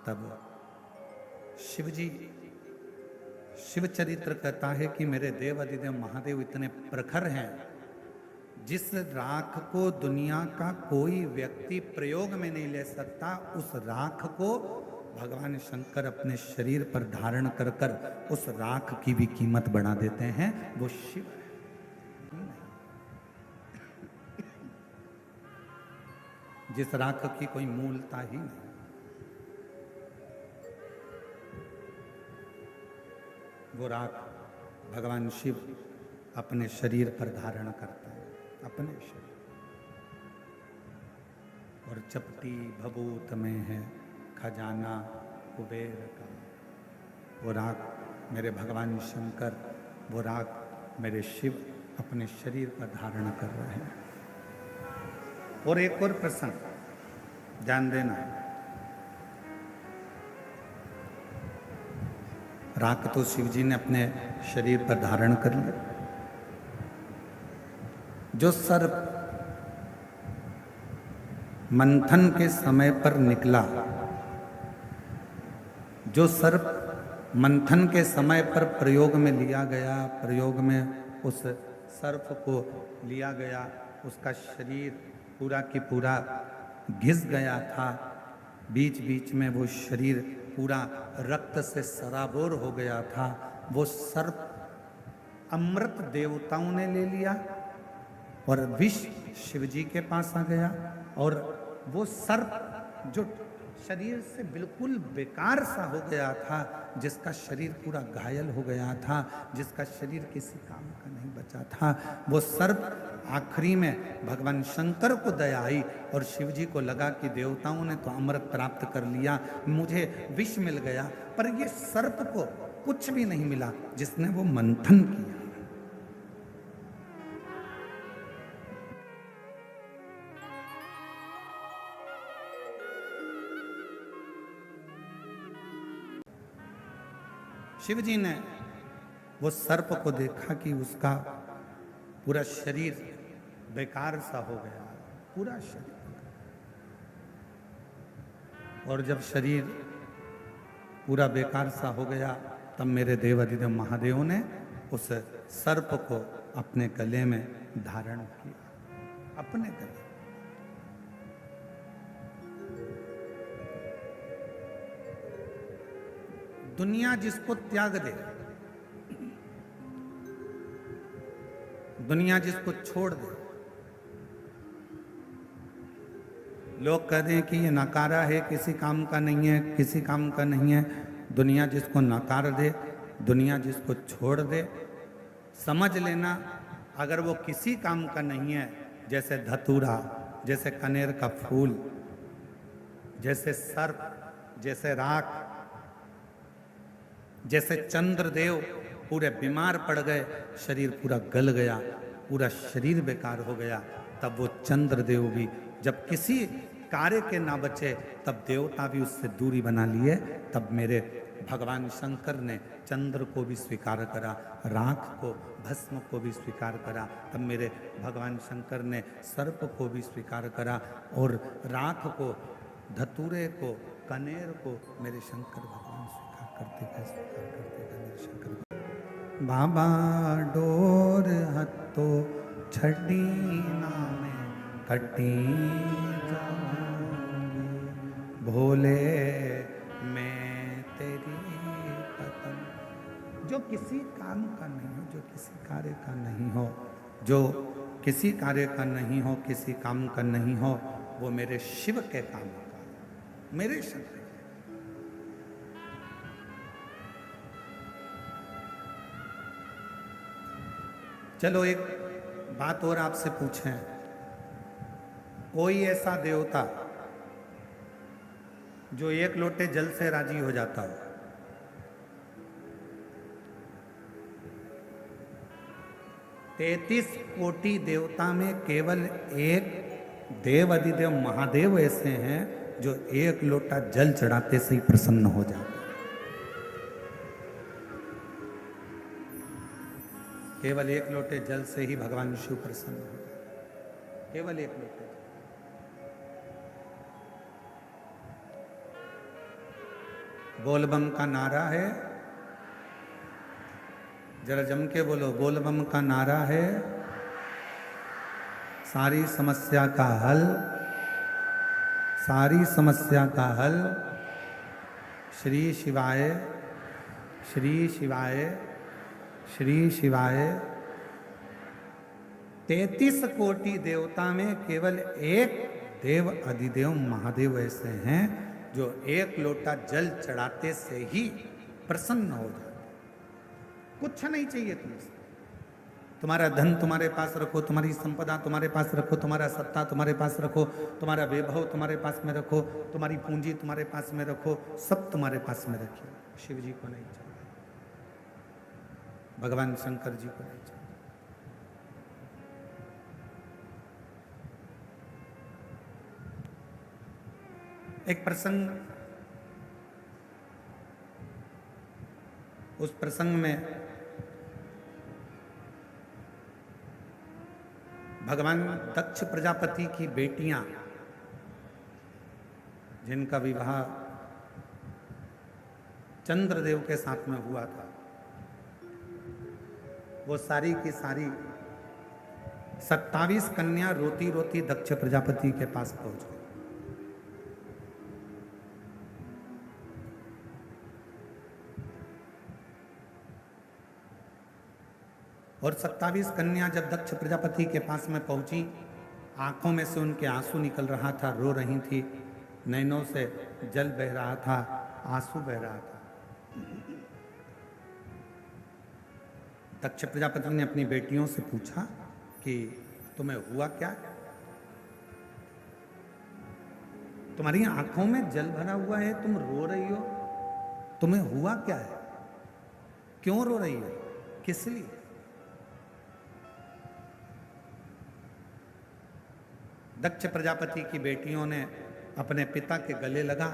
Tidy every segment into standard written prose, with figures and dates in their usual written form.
तब शिव जी, शिव चरित्र कहता है कि मेरे देव अधिदेव महादेव इतने प्रखर हैं, जिस राख को दुनिया का कोई व्यक्ति प्रयोग में नहीं ले सकता, उस राख को भगवान शंकर अपने शरीर पर धारण कर कर उस राख की भी कीमत बढ़ा देते हैं। वो शिव है, जिस राख की कोई मूलता ही नहीं। वो राख भगवान शिव अपने शरीर पर धारण करते हैं, अपने शरीर। और चपटी भभूत में है खजाना कुबेर का। वो राख मेरे भगवान शंकर, वो राख मेरे शिव अपने शरीर पर धारण कर रहे हैं। और एक और प्रसंग ध्यान देना, राख तो शिव जी ने अपने शरीर पर धारण कर लिया। जो सर्प मंथन के समय पर निकला, जो सर्प मंथन के समय पर प्रयोग में लिया गया, प्रयोग में उस सर्प को लिया गया, उसका शरीर पूरा की पूरा घिस गया था। बीच बीच में वो शरीर पूरा रक्त से सराबोर हो गया था। वो सर्प अमृत देवताओं ने ले लिया और विष शिव जी के पास आ गया। और वो सर्प जो शरीर से बिल्कुल बेकार सा हो गया था, जिसका शरीर पूरा घायल हो गया था, जिसका शरीर किसी काम का नहीं बचा था, वो सर्प आखिरी में भगवान शंकर को दया आई और शिव जी को लगा कि देवताओं ने तो अमृत प्राप्त कर लिया, मुझे विष मिल गया। पर ये सर्प को कुछ भी नहीं मिला जिसने वो मंथन किया। शिव जी ने वो सर्प को देखा कि उसका पूरा शरीर बेकार सा हो गया, पूरा शरीर। और जब शरीर पूरा बेकार सा हो गया, तब मेरे देव अधिदेव महादेव ने उस सर्प को अपने गले में धारण किया, अपने गले। दुनिया जिसको त्याग दे, दुनिया जिसको छोड़ दे, लोग कहते हैं कि ये नकारा है, किसी काम का नहीं है, किसी काम का नहीं है। दुनिया जिसको नकार दे, दुनिया जिसको छोड़ दे, समझ लेना अगर वो किसी काम का नहीं है, जैसे धतूरा, जैसे कनेर का फूल, जैसे सर्प, जैसे राख, जैसे चंद्रदेव पूरे बीमार पड़ गए, शरीर पूरा गल गया, पूरा शरीर बेकार हो गया, तब वो चंद्रदेव भी जब किसी कार्य के ना बचे, तब देवता भी उससे दूरी बना लिए। तब मेरे भगवान शंकर ने चंद्र को भी स्वीकार करा, राख को, भस्म को भी स्वीकार करा। तब मेरे भगवान शंकर ने सर्प को भी स्वीकार करा, और राख को, धतूरे को, कनेर को मेरे शंकर भगवान स्वीकार करते गए, स्वीकार करते गए मेरे शंकर। बाबा डोर हत्तो छड़ी नामे कटी जाऊंगी, भोले मैं तेरी पतंग। जो किसी काम का नहीं हो, जो किसी कार्य का नहीं हो, जो किसी कार्य का नहीं हो, किसी काम का नहीं हो, वो मेरे शिव के काम का, मेरे शंकर। चलो एक बात और आपसे पूछें, कोई ऐसा देवता जो एक लोटे जल से राजी हो जाता हो? तैतीस कोटि देवता में केवल एक देव अधिदेव महादेव ऐसे हैं जो एक लोटा जल चढ़ाते से ही प्रसन्न हो जाते। केवल एक लोटे जल से ही भगवान शिव प्रसन्न हो जाते, केवल एक लोटे। बोलबम का नारा है, जरा जम के बोलो, बोलबम का नारा है, सारी समस्या का हल, सारी समस्या का हल श्री शिवाय, श्री शिवाय, श्री शिवाय। 33 कोटि देवता में केवल एक देव अधिदेव महादेव ऐसे हैं जो एक लोटा जल चढ़ाते से ही प्रसन्न हो जाते। कुछ नहीं चाहिए तुमसे, तुम्हारा धन तुम्हारे पास रखो, तुम्हारी संपदा तुम्हारे पास रखो, तुम्हारा सत्ता तुम्हारे पास रखो, तुम्हारा वैभव तुम्हारे पास में रखो, तुम्हारी पूंजी तुम्हारे पास में रखो, सब तुम्हारे पास में रखिए, शिव जी को नहीं चाहिए, भगवान शंकर जी को नहीं चाहिए। एक प्रसंग, उस प्रसंग में भगवान दक्ष प्रजापति की बेटियां, जिनका विवाह चंद्रदेव के साथ में हुआ था, वो सारी की सारी 27 कन्या रोती रोती दक्ष प्रजापति के पास पहुंच गई। और 27 कन्या जब दक्ष प्रजापति के पास में पहुंची, आंखों में से उनके आंसू निकल रहा था, रो रही थी, नैनों से जल बह रहा था, आंसू बह रहा था। दक्ष प्रजापति ने अपनी बेटियों से पूछा कि तुम्हें हुआ क्या, तुम्हारी आंखों में जल भरा हुआ है, तुम रो रही हो, तुम्हें हुआ क्या है, क्यों रो रही हो, किस लिए? दक्ष प्रजापति की बेटियों ने अपने पिता के गले लगा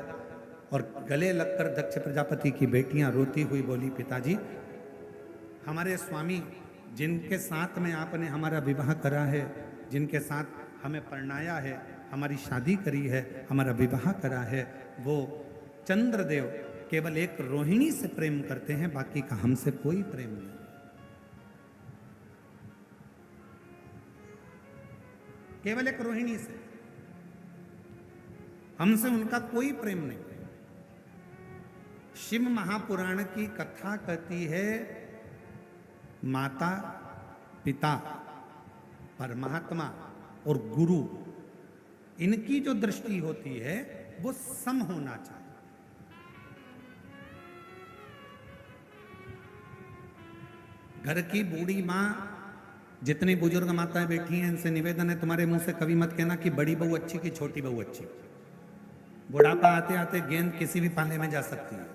और गले लगकर दक्ष प्रजापति की बेटियां रोती हुई बोली, पिताजी, हमारे स्वामी जिनके साथ में आपने हमारा विवाह करा है, जिनके साथ हमें परणाया है, हमारी शादी करी है, हमारा विवाह करा है, वो चंद्रदेव केवल एक रोहिणी से प्रेम करते हैं, बाकी का हमसे कोई प्रेम नहीं। केवल एक रोहिणी से, हमसे उनका कोई प्रेम नहीं। शिव महापुराण की कथा कहती है, माता, पिता, परमात्मा और गुरु, इनकी जो दृष्टि होती है वो सम होना चाहिए। घर की बूढ़ी मां, जितनी बुजुर्ग माताएं बैठी हैं, इनसे निवेदन है, तुम्हारे मुंह से कभी मत कहना कि बड़ी बहू अच्छी कि छोटी बहू अच्छी। बुढ़ापा आते आते गेंद किसी भी पाले में जा सकती है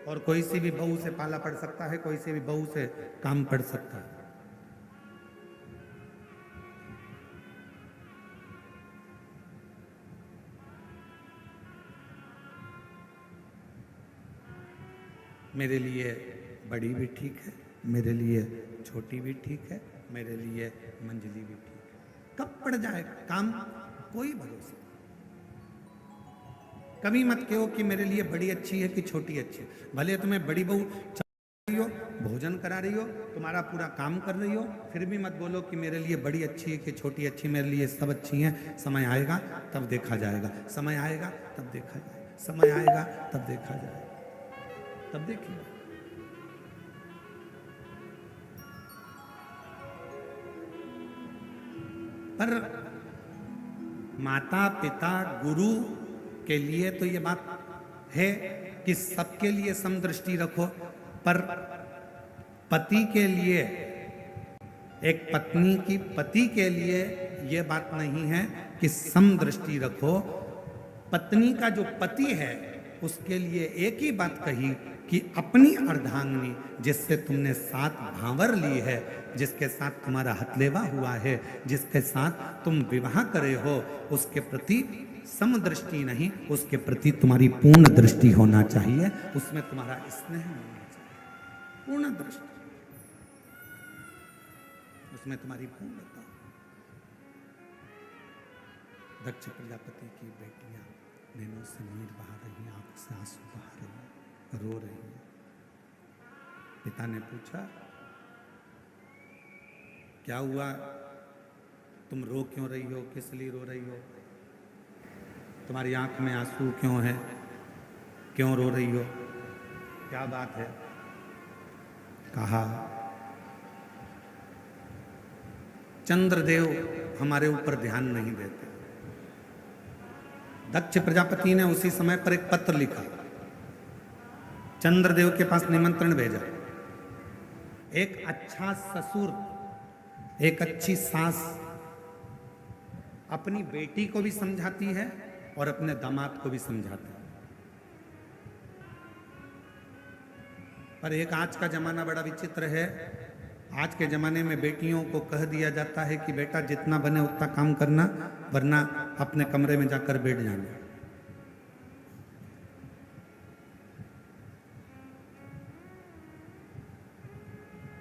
और कोई सी भी बहू से पाला पड़ सकता है, कोई सी भी बहू से काम पड़ सकता है। मेरे लिए बड़ी भी ठीक है, मेरे लिए छोटी भी ठीक है, मेरे लिए मंजली भी ठीक है। कब पड़ जाए काम, कोई भरोसा। कभी मत कहो कि मेरे लिए बड़ी अच्छी है कि छोटी अच्छी है। भले तुम्हें बड़ी बहू रही हो, भोजन करा रही हो, तुम्हारा पूरा काम कर रही हो, फिर भी मत बोलो कि मेरे लिए बड़ी अच्छी है कि छोटी अच्छी। मेरे लिए सब अच्छी हैं, समय आएगा तब देखा जाएगा, समय आएगा तब देखा जाएगा, समय आएगा तब देखा जाएगा, तब देखिएगा। पर माता पिता गुरु के लिए तो ये बात है कि सबके लिए समदृष्टि रखो, पर पति के लिए, एक पत्नी की पति के लिए ये बात नहीं है कि समदृष्टि रखो। पत्नी का जो पति है उसके लिए एक ही बात कही कि अपनी अर्धांगिनी, जिससे तुमने 7 भांवर ली है, जिसके साथ तुम्हारा हथलेवा हुआ है, जिसके साथ तुम विवाह करे हो, उसके प्रति समदृष्टि नहीं, उसके प्रति तुम्हारी पूर्ण दृष्टि होना चाहिए, उसमें तुम्हारा स्नेह होना चाहिए, पूर्ण दृष्टि, उसमें तुम्हारी पूर्णता। दक्ष प्रजापति की बेटियां दिनों से नीर बहा रही हैं, आंख से आंसू बहा रही हैं, रो रही हैं। पिता ने पूछा, क्या हुआ, तुम रो क्यों रही हो, किस लिए रो रही हो, तुम्हारी आंख में आंसू क्यों है, क्यों रो रही हो, क्या बात है। कहा, चंद्रदेव हमारे ऊपर ध्यान नहीं देते। दक्ष प्रजापति ने उसी समय पर एक पत्र लिखा, चंद्रदेव के पास निमंत्रण भेजा। एक अच्छा ससुर, एक अच्छी सास अपनी बेटी को भी समझाती है और अपने दामाद को भी समझाती है। पर एक आज का जमाना बड़ा विचित्र है। आज के जमाने में बेटियों को कह दिया जाता है कि बेटा जितना बने उतना काम करना, वरना अपने कमरे में जाकर बैठ जाना।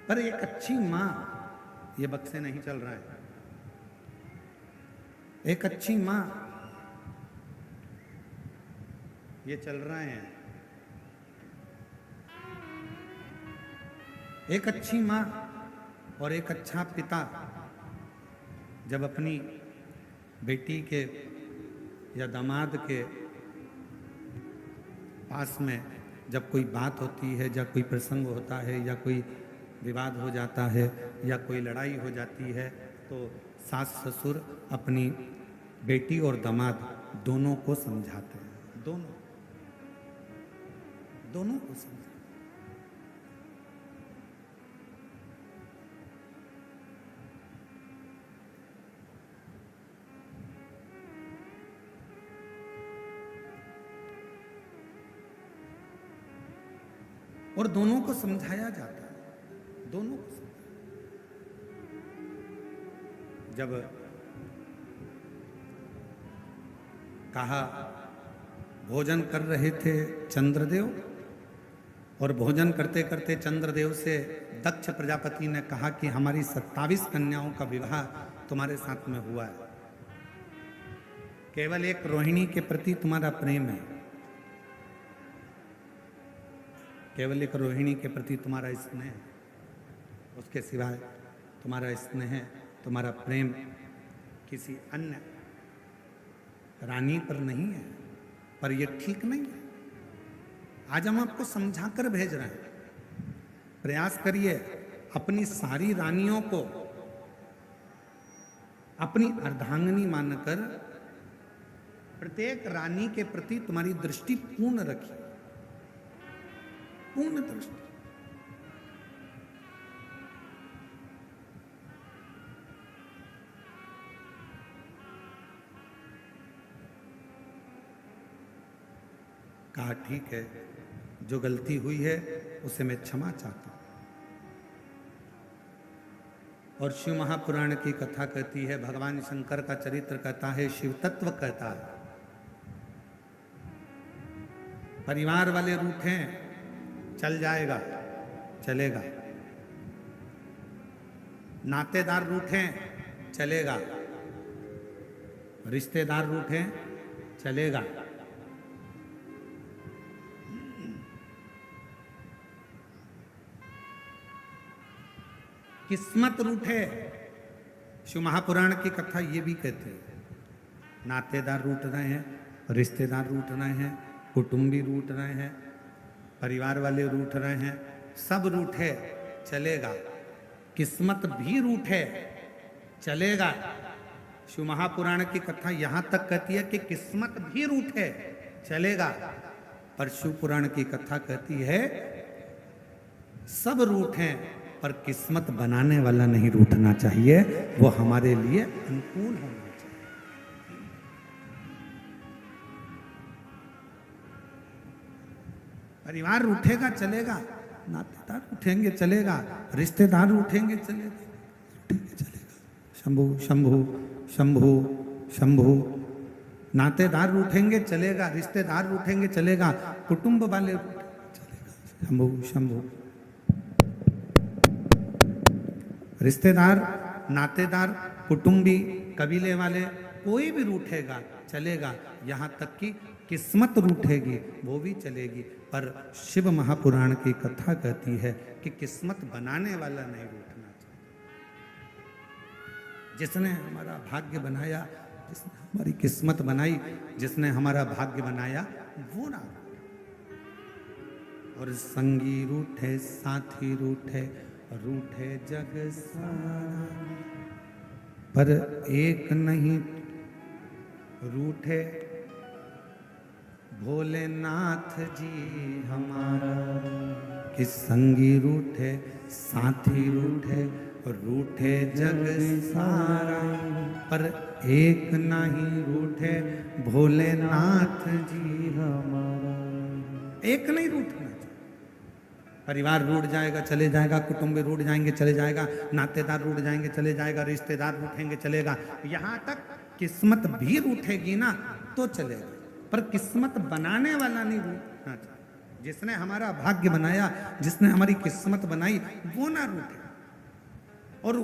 पर एक अच्छी मां, ये बक्से नहीं चल रहा है, एक अच्छी मां, ये चल रहे हैं। एक अच्छी मां और एक अच्छा पिता जब अपनी बेटी के या दामाद के पास में जब कोई बात होती है, या कोई प्रसंग होता है, या कोई विवाद हो जाता है, या कोई लड़ाई हो जाती है, तो सास ससुर अपनी बेटी और दामाद दोनों को समझाते हैं, दोनों को समझाते। और दोनों को समझाया जाता है, दोनों को जब कहा, भोजन कर रहे थे चंद्रदेव, और भोजन करते करते चंद्रदेव से दक्ष प्रजापति ने कहा कि हमारी 27 कन्याओं का विवाह तुम्हारे साथ में हुआ है, केवल एक रोहिणी के प्रति तुम्हारा प्रेम है, केवल एक रोहिणी के प्रति तुम्हारा स्नेह, उसके सिवाय तुम्हारा स्नेह, तुम्हारा प्रेम किसी अन्य रानी पर नहीं है। पर यह ठीक नहीं है। आज हम आपको समझाकर भेज रहे हैं, प्रयास करिए अपनी सारी रानियों को अपनी अर्धांगिनी मानकर प्रत्येक रानी के प्रति तुम्हारी दृष्टि पूर्ण रखिए, पूर्ण दृष्टि। कहा, ठीक है, जो गलती हुई है उसे मैं क्षमा चाहता हूं। और शिव महापुराण की कथा कहती है, भगवान शंकर का चरित्र कहता है, शिव तत्व कहता है, परिवार वाले रूठे चल जाएगा, चलेगा, नातेदार रूठे चलेगा, रिश्तेदार रूठे चलेगा, किस्मत रूठे। शिव महापुराण की कथा ये भी कहते हैं, नातेदार रूठ रहे हैं, रिश्तेदार रूठ रहे हैं, कुटुंबी रूठ रहे हैं, परिवार वाले रूठ रहे हैं, सब रूठे चलेगा, किस्मत भी रूठे चलेगा। शिव महापुराण की कथा यहां तक कहती है कि किस्मत भी रूठे चलेगा, पर शिव पुराण की कथा कहती है सब रूठे, पर किस्मत बनाने वाला नहीं रूठना चाहिए, वो हमारे लिए अनुकूल होना चाहिए। परिवार रूठेगा चलेगा, नातेदार उठेंगे चलेगा, रिश्तेदार उठेंगे चलेगा, उठेंगे चलेगा, शंभु शंभु शंभु शंभु, नातेदार उठेंगे चलेगा, रिश्तेदार उठेंगे चलेगा, कुटुंब वाले चलेगा, शंभु शंभु। रिश्तेदार, नातेदार, कुटुंबी, कबीले वाले, कोई भी रूठेगा चलेगा, यहाँ तक कि किस्मत रूठेगी वो भी चलेगी, पर शिव महापुराण की कथा कहती है कि किस्मत बनाने वाला नहीं रूठना चाहिए। जिसने हमारा भाग्य बनाया, जिसने हमारी किस्मत बनाई, जिसने हमारा भाग्य बनाया वो ना। और संगी रूठे साथी रूठे, रूठे जग सारा, पर एक नहीं रूठे भोलेनाथ जी हमारा। कि संगी रूठे साथी रूठे, रूठे जग सारा, पर एक नहीं रूठे भोलेनाथ जी हमारा। एक नहीं रूठना। परिवार रूठ जाएगा चले जाएगा, कुटुंब रूठ जाएंगे चले जाएगा, नातेदार रूठ जाएंगे चले जाएगा, रिश्तेदार रूठेंगे चलेगा, यहाँ तक किस्मत भी रूठेगी ना तो चलेगा, पर किस्मत बनाने वाला नहीं रूठना चाहिए। जिसने हमारा भाग्य बनाया, जिसने हमारी किस्मत बनाई वो ना रूठे। और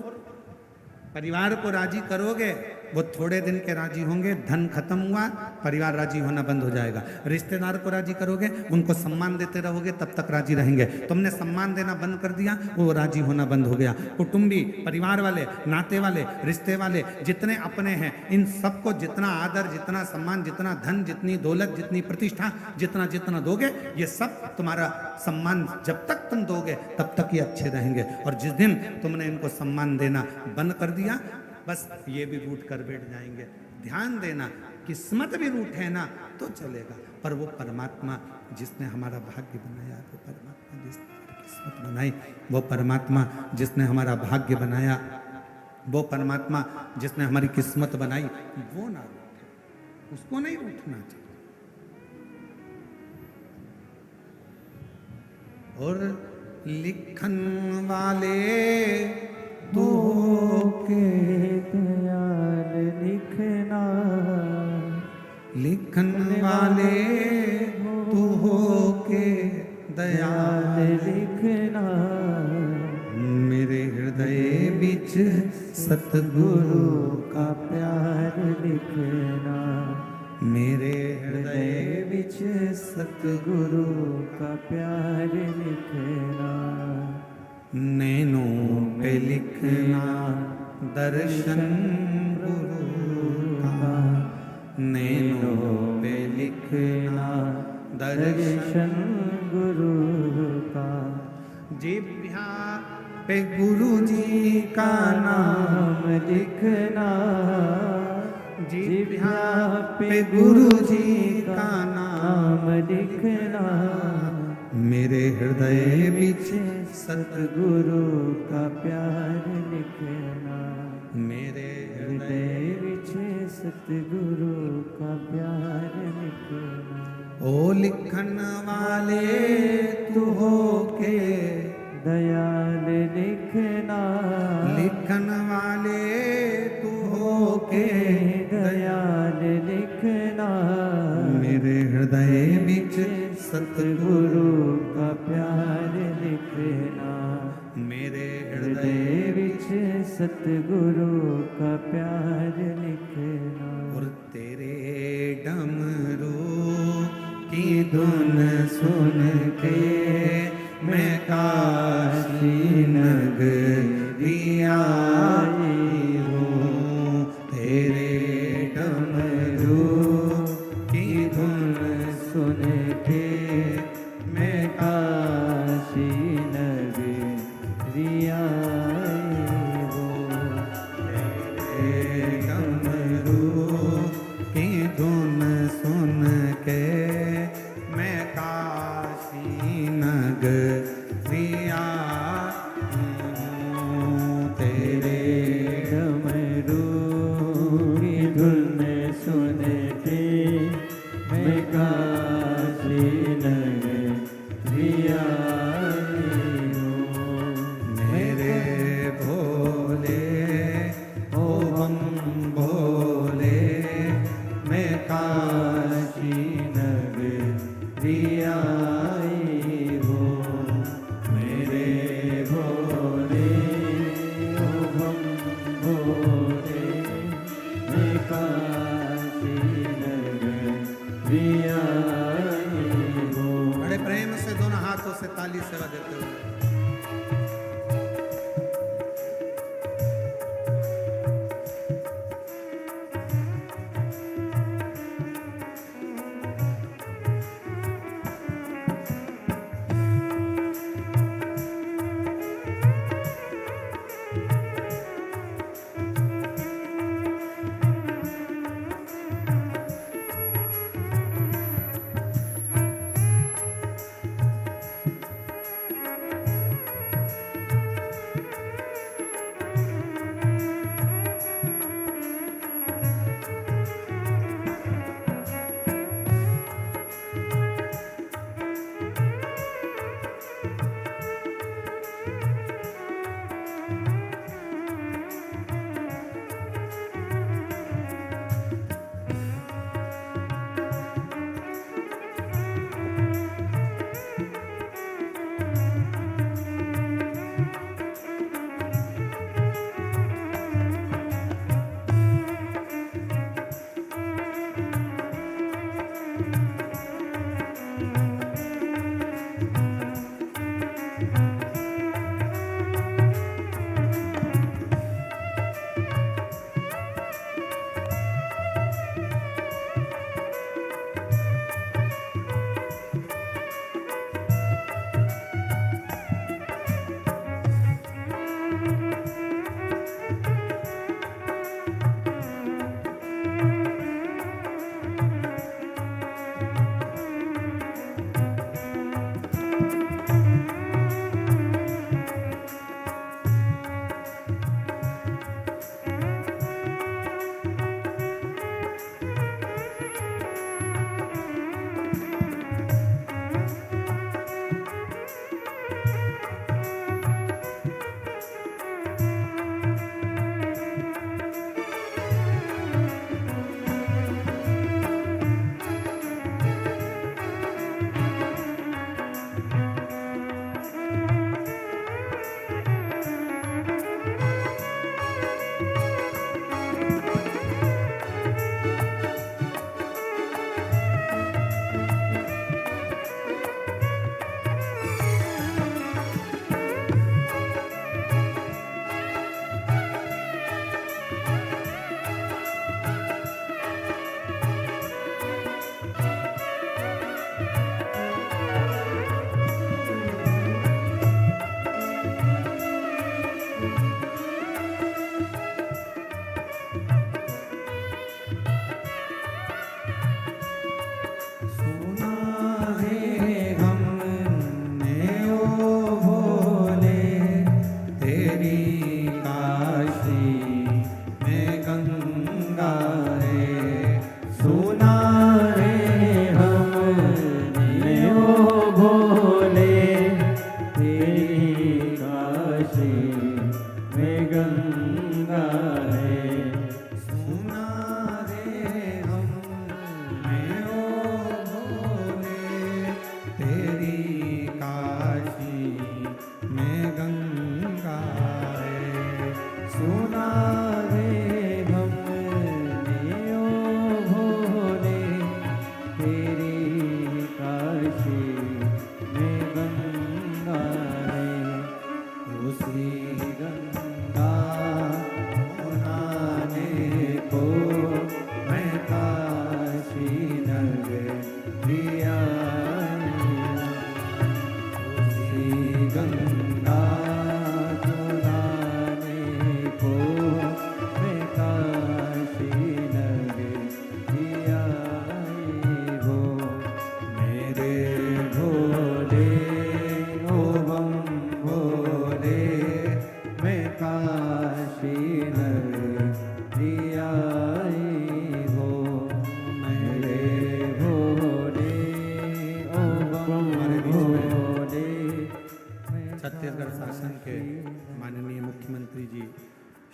परिवार को राजी करोगे वो थोड़े दिन के राजी होंगे, धन खत्म हुआ परिवार राजी होना बंद हो जाएगा। रिश्तेदार को राजी करोगे, उनको सम्मान देते रहोगे तब तक राजी रहेंगे। तुमने सम्मान देना बंद कर दिया वो राजी होना बंद हो गया। कुटुंबी, परिवार वाले, नाते वाले, रिश्ते वाले जितने अपने हैं, इन सबको जितना आदर, जितना सम्मान, जितना धन, जितनी दौलत, जितनी प्रतिष्ठा, जितना जितना दोगे, ये सब तुम्हारा सम्मान जब तक तुम दोगे तब तक ये अच्छे रहेंगे। और जिस दिन तुमने इनको सम्मान देना बंद कर दिया, बस ये भी रूठ कर बैठ जाएंगे। ध्यान देना, किस्मत भी रूठे ना तो चलेगा, पर वो परमात्मा जिसने हमारा भाग्य बनाया, वो परमात्मा जिसने हमारी किस्मत बनाई, वो परमात्मा जिसने हमारा भाग्य बनाया, वो परमात्मा जिसने हमारी किस्मत बनाई, वो ना रूठे, उसको नहीं रूठना चाहिए। और लिखन वाले तो के दयाल लिखना, लिखन वाले तू हो के दयाल लिखना, मेरे हृदय बिच सतगुरु का प्यार लिखना, मेरे हृदय बिच सतगुरु का प्यार लिखना, नैनों पे लिखना दर्शन गुरु का, नैनों पे लिखना दर्शन गुरु का, जिह्वा पे गुरु जी का नाम लिखना, जिह्वा पे गुरु जी का नाम लिखना, मेरे हृदय बिच सतगुरु का प्यार लिखना, मेरे हृदय विच सतगुरु का प्यार लिखना। ओ लिखन वाले तू हो के दयाल लिखना, लिखन वाले तू हो के दयाल लिखना, मेरे हृदय बिच सतगुरु का प्यार लिखना, मेरे हृदय विच सतगुरु का प्यार लिखना। और तेरे डमरू की धुन सुन के मैं काशी नगरी आई हूँ, तेरे डमरू की धुन सुन के मैं काशी नगरी आई हूँ, तेरे डमरू की धुन सुन के मैं काशी नगरी आई हूँ, तेरे डमरू की धुन सुन के मैं काशी नगरी आई हूँ, मेरे भोले ओ हम भोले मैं काशी नगरी आई हूँ, मेरे भोले ओ हम भोले मैं काशी नगरी ताली सेवा देते हुए।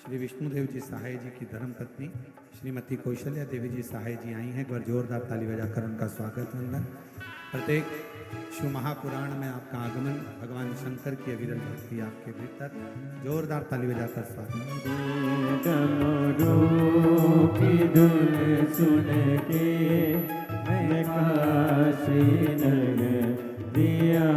श्री विष्णुदेव जी सहाय जी की धर्मपत्नी श्रीमती कौशल्या देवी जी सहाय जी आई हैं। एक बार जोरदार ताली बजाकर उनका स्वागत वंदन। प्रत्येक शिव महापुराण में आपका आगमन भगवान शंकर की अविरल भक्ति आपके भीतर, जोरदार ताली बजाकर स्वागत। की धुन सुन के मैं काशी नगर दिया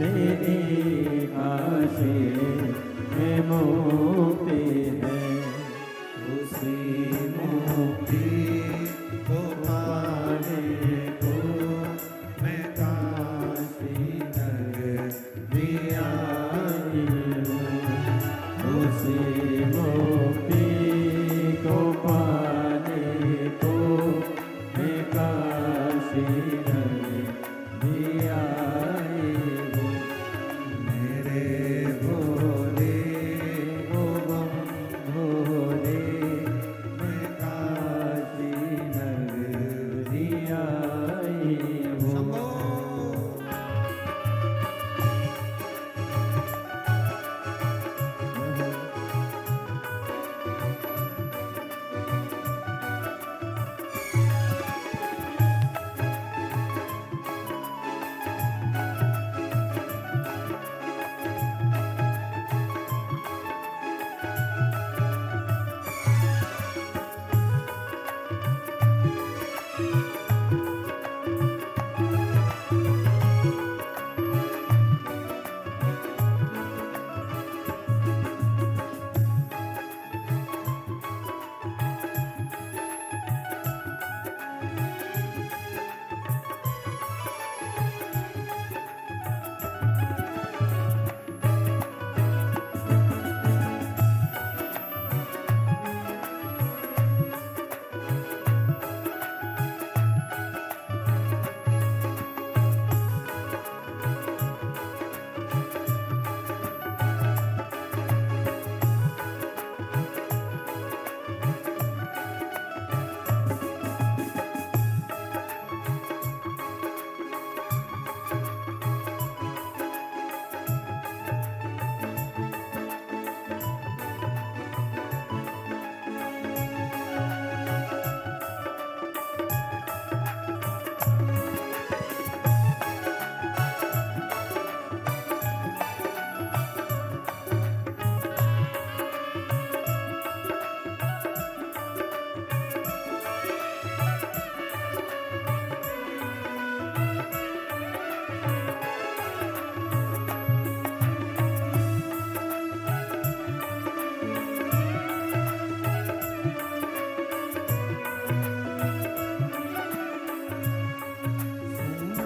तेरी काशी में मुक्ति है। उसी मुक्ति को पाने को मैं काशी नगरी आई हूँ। उसी मुक्ति को पाने को मैं काशी नगरी आई हूँ। मेरे भोले ओ बम भोले मैं काशी नगरी आई हूँ। शंभो।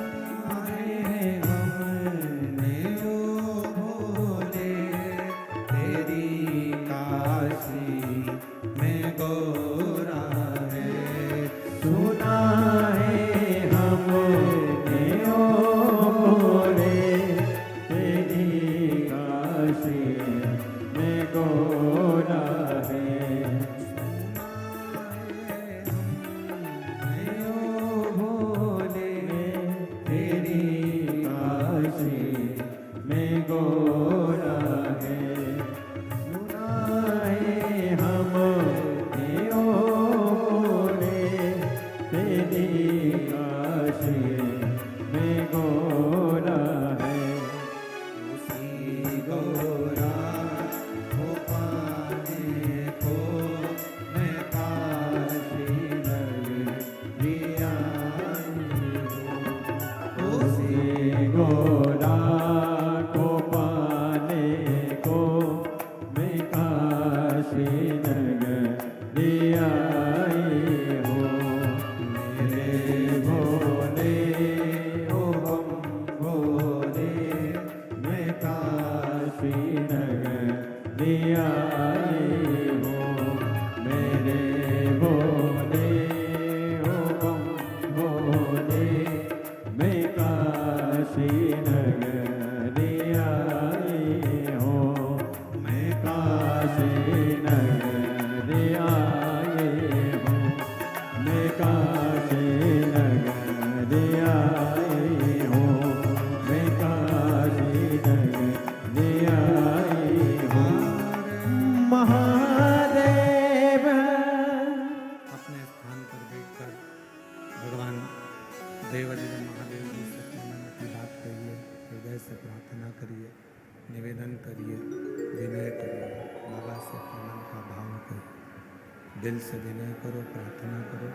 दिल से विनय करो, प्रार्थना करो,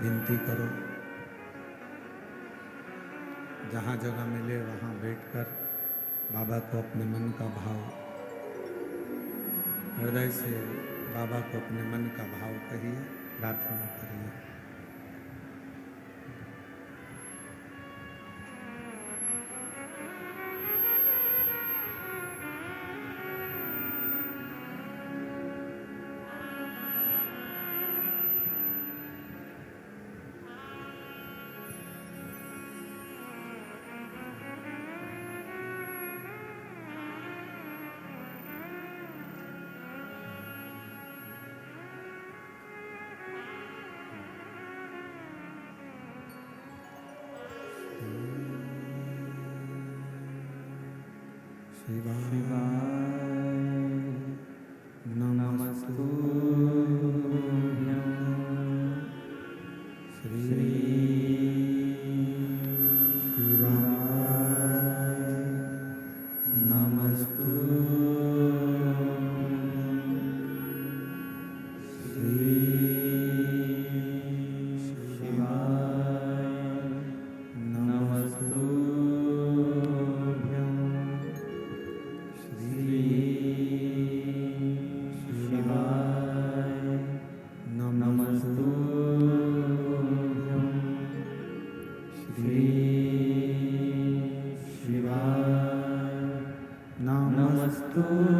विनती करो। जहाँ जगह मिले वहाँ बैठकर बाबा को अपने मन का भाव, हृदय से बाबा को अपने मन का भाव कहिए, प्रार्थना करिए। नमस्तु